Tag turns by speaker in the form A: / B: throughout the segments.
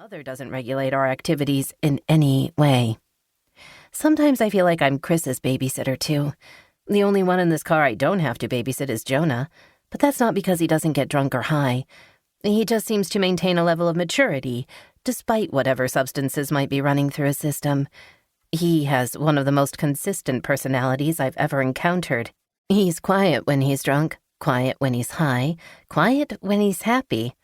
A: Other doesn't regulate our activities in any way. Sometimes I feel like I'm Chris's babysitter, too. The only one in this car I don't have to babysit is Jonah, but that's not because he doesn't get drunk or high. He just seems to maintain a level of maturity, despite whatever substances might be running through his system. He has one of the most consistent personalities I've ever encountered. He's quiet when he's drunk, quiet when he's high, quiet when he's happy,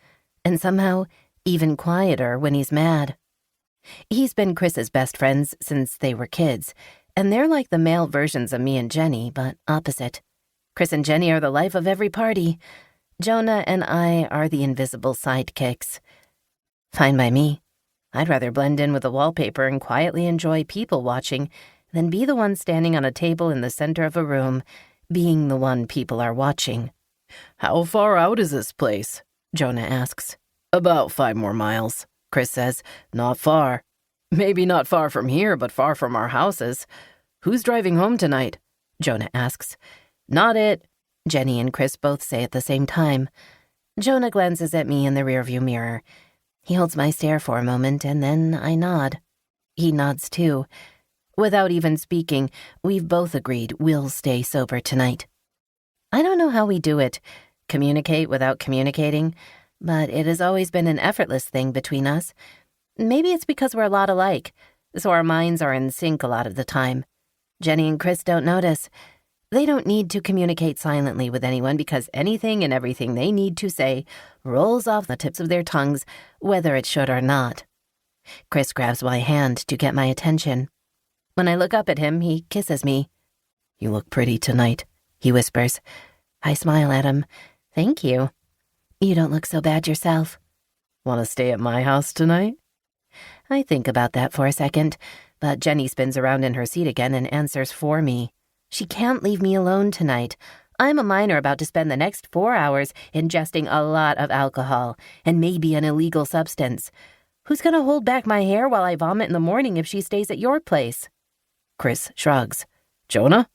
A: and somehow even quieter when he's mad. He's been Chris's best friends since they were kids, and they're like the male versions of me and Jenny, but opposite. Chris and Jenny are the life of every party. Jonah and I are the invisible sidekicks. Fine by me. I'd rather blend in with the wallpaper and quietly enjoy people watching than be the one standing on a table in the center of a room, being the one people are watching.
B: "How far out is this place?"
A: Jonah asks.
B: "About 5 more miles," Chris says. "Not far. Maybe not far from here, but far from our houses. Who's driving home tonight?"
A: Jonah asks.
B: "Not it,"
A: Jenny and Chris both say at the same time. Jonah glances at me in the rearview mirror. He holds my stare for a moment, and then I nod. He nods too. Without even speaking, we've both agreed we'll stay sober tonight. I don't know how we do it, communicate without communicating, but it has always been an effortless thing between us. Maybe it's because we're a lot alike, so our minds are in sync a lot of the time. Jenny and Chris don't notice. They don't need to communicate silently with anyone because anything and everything they need to say rolls off the tips of their tongues, whether it should or not. Chris grabs my hand to get my attention. When I look up at him, he kisses me.
B: "You look pretty tonight,"
A: he whispers. I smile at him. Thank you. You don't look so bad yourself.
B: "Want to stay at my house tonight?"
A: I think about that for a second, but Jenny spins around in her seat again and answers for me. She can't leave me alone tonight. I'm a minor about to spend the next 4 hours ingesting a lot of alcohol and maybe an illegal substance. Who's going to hold back my hair while I vomit in the morning if she stays at your place?
B: Chris shrugs. "Jonah?"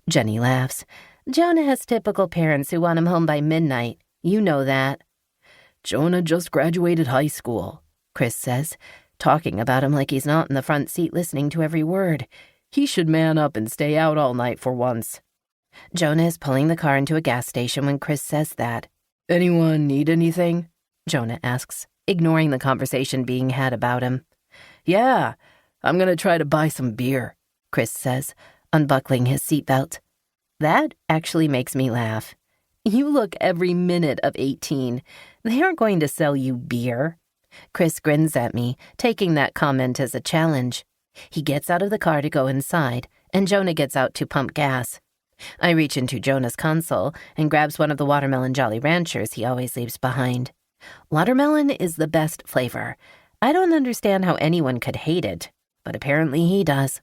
A: Jenny laughs. Jonah has typical parents who want him home by midnight. You know that.
B: "Jonah just graduated high school,"
A: Chris says, talking about him like he's not in the front seat listening to every word.
B: "He should man up and stay out all night for once."
A: Jonah is pulling the car into a gas station when Chris says that.
B: "Anyone need anything?"
A: Jonah asks, ignoring the conversation being had about him.
B: "Yeah, I'm going to try to buy some beer,"
A: Chris says, unbuckling his seatbelt. That actually makes me laugh. You look every minute of 18. They aren't going to sell you beer. Chris grins at me, taking that comment as a challenge. He gets out of the car to go inside, and Jonah gets out to pump gas. I reach into Jonah's console and grabs one of the watermelon Jolly Ranchers he always leaves behind. Watermelon is the best flavor. I don't understand how anyone could hate it, but apparently he does.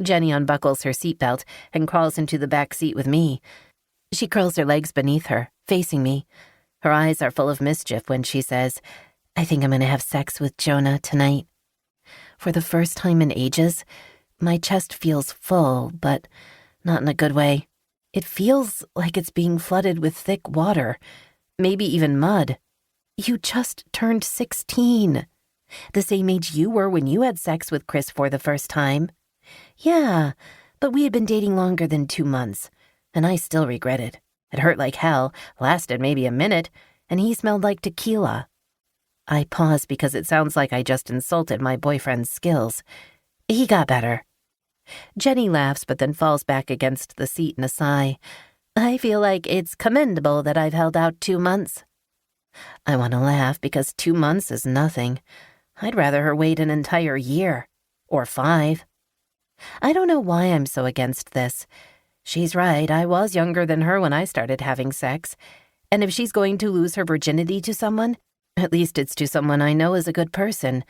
A: Jenny unbuckles her seatbelt and crawls into the back seat with me. She curls her legs beneath her, facing me. Her eyes are full of mischief when she says, "I think I'm going to have sex with Jonah tonight." For the first time in ages, my chest feels full, but not in a good way. It feels like it's being flooded with thick water, maybe even mud. You just turned 16. The same age you were when you had sex with Chris for the first time. Yeah, but we had been dating longer than 2 months, and I still regret it. It hurt like hell, lasted maybe a minute, and he smelled like tequila. I pause because it sounds like I just insulted my boyfriend's skills. He got better. Jenny laughs but then falls back against the seat in a sigh. I feel like it's commendable that I've held out 2 months. I want to laugh because 2 months is nothing. I'd rather her wait an entire year. Or 5. I don't know why I'm so against this. She's right, I was younger than her when I started having sex. And if she's going to lose her virginity to someone, at least it's to someone I know is a good person.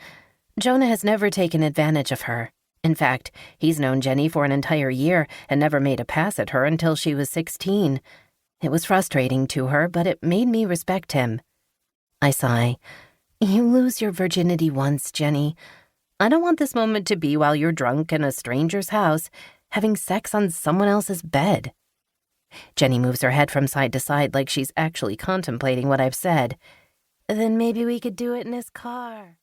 A: Jonah has never taken advantage of her. In fact, he's known Jenny for an entire year and never made a pass at her until she was 16. It was frustrating to her, but it made me respect him. I sigh. You lose your virginity once, Jenny. I don't want this moment to be while you're drunk in a stranger's house, having sex on someone else's bed. Jenny moves her head from side to side like she's actually contemplating what I've said. Then maybe we could do it in his car.